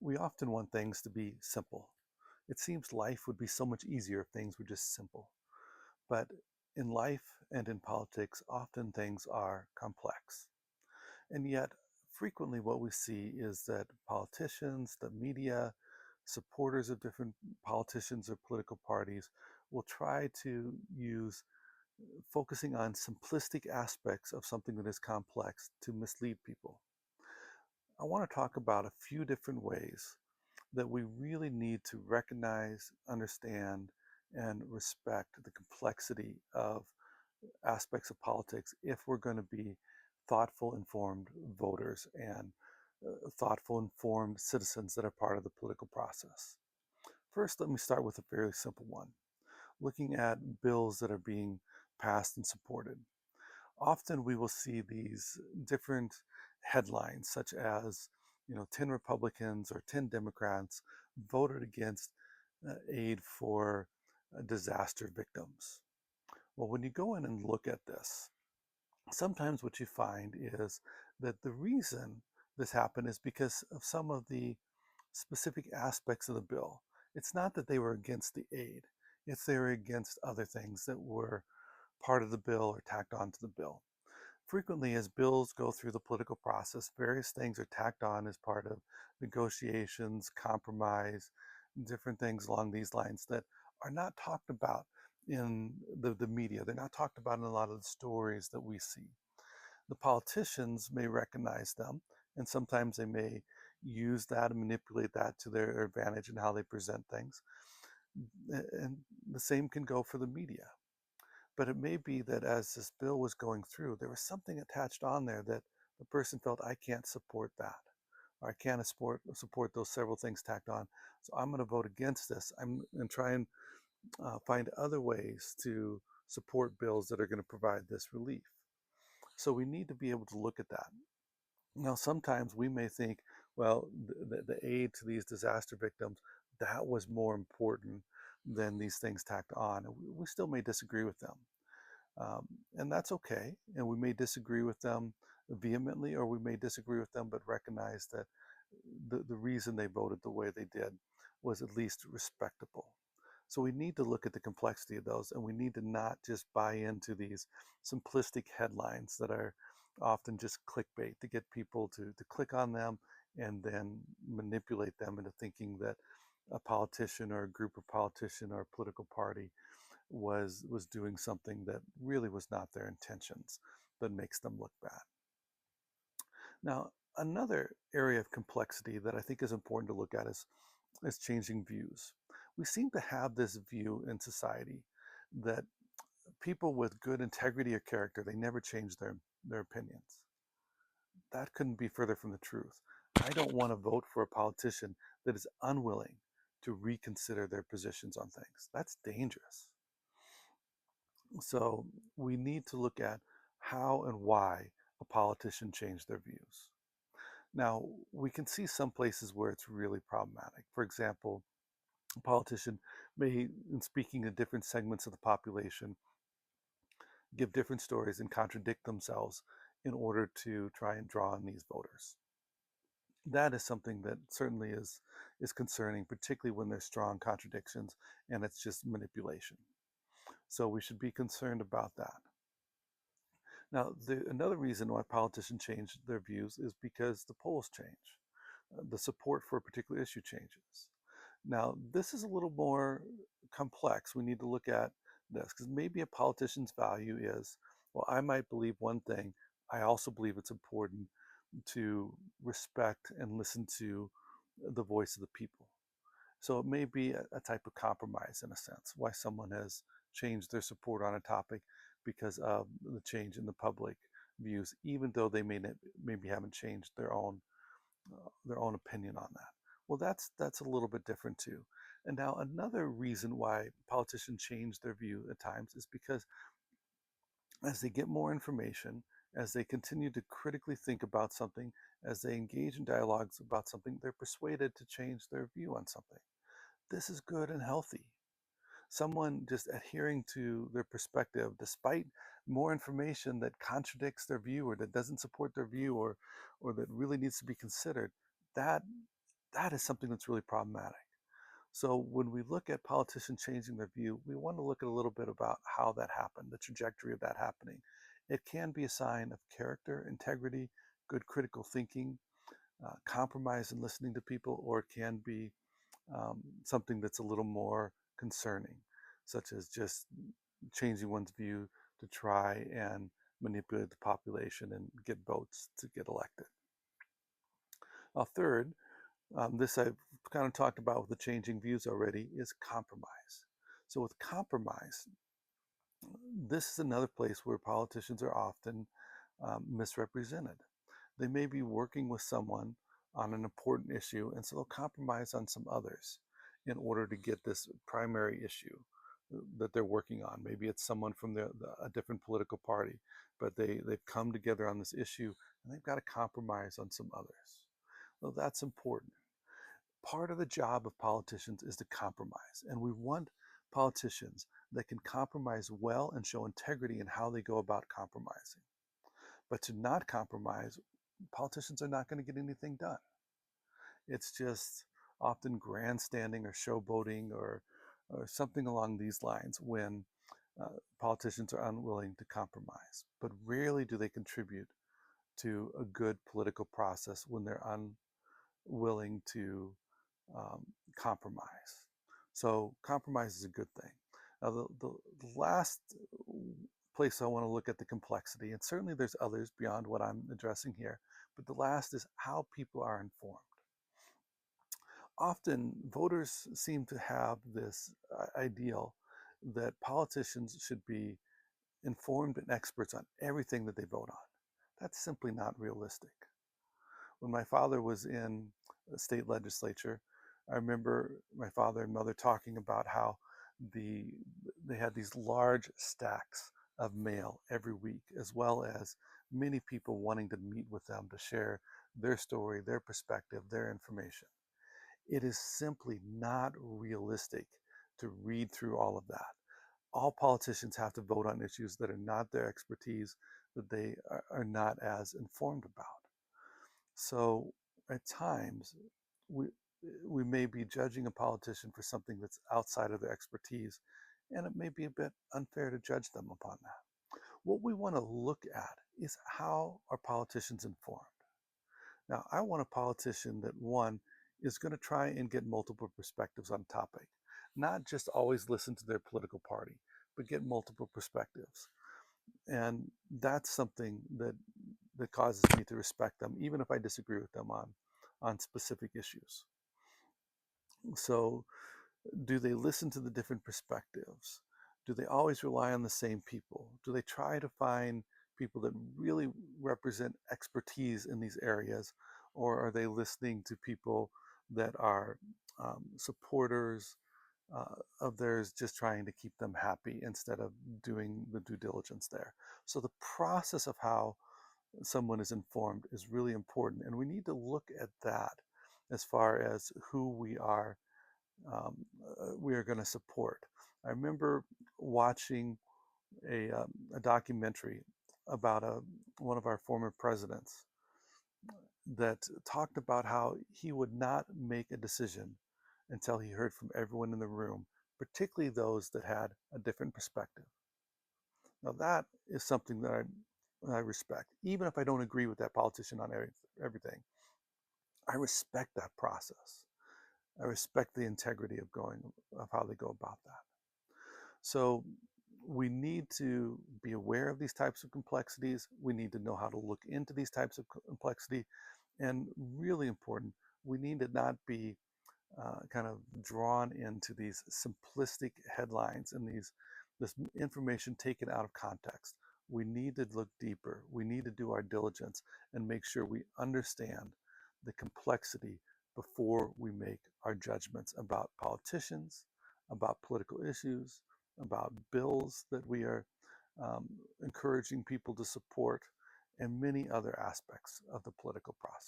We often want things to be simple. It seems life would be so much easier if things were just simple. But in life and in politics, often things are complex. And yet, frequently what we see is that politicians, the media, supporters of different politicians or political parties will try to use focusing on simplistic aspects of something that is complex to mislead people. I want to talk about a few different ways that we really need to recognize, understand, and respect the complexity of aspects of politics if we're going to be thoughtful, informed voters and thoughtful, informed citizens that are part of the political process. First, let me start with a fairly simple one, looking at bills that are being passed and supported. Often we will see these different headlines, such as, 10 Republicans or 10 Democrats voted against aid for disaster victims. Well, when you go in and look at this, sometimes what you find is that the reason this happened is because of some of the specific aspects of the bill. It's not that they were against the aid, it's they were against other things that were part of the bill or tacked onto the bill. Frequently, as bills go through the political process, various things are tacked on as part of negotiations, compromise, different things along these lines that are not talked about in the media. They're not talked about in a lot of the stories that we see. The politicians may recognize them, and sometimes they may use that and manipulate that to their advantage in how they present things. And the same can go for the media. But it may be that as this bill was going through, there was something attached on there that the person felt, I can't support that, or I can't support those several things tacked on. So I'm going to vote against this. I'm going to try and find other ways to support bills that are going to provide this relief. So we need to be able to look at that. Now, sometimes we may think, well, the aid to these disaster victims, that was more important than these things tacked on. And we still may disagree with them. And that's okay. And we may disagree with them vehemently, or we may disagree with them, but recognize that the reason they voted the way they did was at least respectable. So we need to look at the complexity of those, and we need to not just buy into these simplistic headlines that are often just clickbait to get people to click on them and then manipulate them into thinking that a politician or a group of politician or a political party was doing something that really was not their intentions, but makes them look bad. Now, another area of complexity that I think is important to look at is changing views. We seem to have this view in society that people with good integrity or character, they never change their opinions. That couldn't be further from the truth. I don't want to vote for a politician that is unwilling to reconsider their positions on things. That's dangerous. So we need to look at how and why a politician changed their views. Now, we can see some places where it's really problematic. For example, a politician may, in speaking to different segments of the population, give different stories and contradict themselves in order to try and draw in these voters. That is something that certainly is concerning, particularly when there's strong contradictions and it's just manipulation. So we should be concerned about that. Now, another reason why politicians change their views is because the polls change. The support for a particular issue changes. Now, this is a little more complex. We need to look at this because maybe a politician's value is, well, I might believe one thing. I also believe it's important to respect and listen to the voice of the people. So it may be a type of compromise in a sense, why someone has changed their support on a topic because of the change in the public views, even though they maybe haven't changed their own opinion on that. Well, that's a little bit different too. And now another reason why politicians change their view at times is because as they get more information, as they continue to critically think about something, as they engage in dialogues about something, they're persuaded to change their view on something. This is good and healthy. Someone just adhering to their perspective despite more information that contradicts their view or that doesn't support their view or that really needs to be considered, that That is something that's really problematic. So when we look at politicians changing their view, we want to look at a little bit about how that happened, the trajectory of that happening. It can be a sign of character, integrity, good critical thinking, compromise and listening to people, or it can be something that's a little more concerning, such as just changing one's view to try and manipulate the population and get votes to get elected. Third, this I've kind of talked about with the changing views already, is compromise. So with compromise, this is another place where politicians are often misrepresented. They may be working with someone on an important issue, and so they'll compromise on some others in order to get this primary issue that they're working on. Maybe it's someone from a different political party, but they've come together on this issue and they've got to compromise on some others. Well, that's important. Part of the job of politicians is to compromise, and we want politicians that can compromise well and show integrity in how they go about compromising. But to not compromise, politicians are not going to get anything done. It's just often grandstanding or showboating or something along these lines when politicians are unwilling to compromise. But rarely do they contribute to a good political process when they're unwilling to um, compromise. So compromise is a good thing. Now, the last place I want to look at the complexity, and certainly there's others beyond what I'm addressing here, but the last is how people are informed. Often voters seem to have this ideal that politicians should be informed and experts on everything that they vote on. That's simply not realistic. When my father was in the state legislature, I remember my father and mother talking about how the they had these large stacks of mail every week, as well as many people wanting to meet with them to share their story, their perspective, their information. It is simply not realistic to read through all of that. All politicians have to vote on issues that are not their expertise, that they are not as informed about. So at times, we, we may be judging a politician for something that's outside of their expertise, and it may be a bit unfair to judge them upon that. What we want to look at is how are politicians informed? Now, I want a politician that, one, is going to try and get multiple perspectives on a topic, not just always listen to their political party, but get multiple perspectives. And that's something that causes me to respect them, even if I disagree with them on specific issues. So, do they listen to the different perspectives? Do they always rely on the same people? Do they try to find people that really represent expertise in these areas? Or are they listening to people that are supporters of theirs, just trying to keep them happy instead of doing the due diligence there? So, the process of how someone is informed is really important. And we need to look at that as far as who um, we are going to support. I remember watching a documentary about one of our former presidents that talked about how he would not make a decision until he heard from everyone in the room, particularly those that had a different perspective. Now, that is something that I respect. Even if I don't agree with that politician on everything, I respect that process. I respect the integrity of how they go about that. So we need to be aware of these types of complexities. We need to know how to look into these types of complexity. And really important, we need to not be kind of drawn into these simplistic headlines and this information taken out of context. We need to look deeper. We need to do our diligence and make sure we understand the complexity before we make our judgments about politicians, about political issues, about bills that we are um, encouraging people to support, and many other aspects of the political process.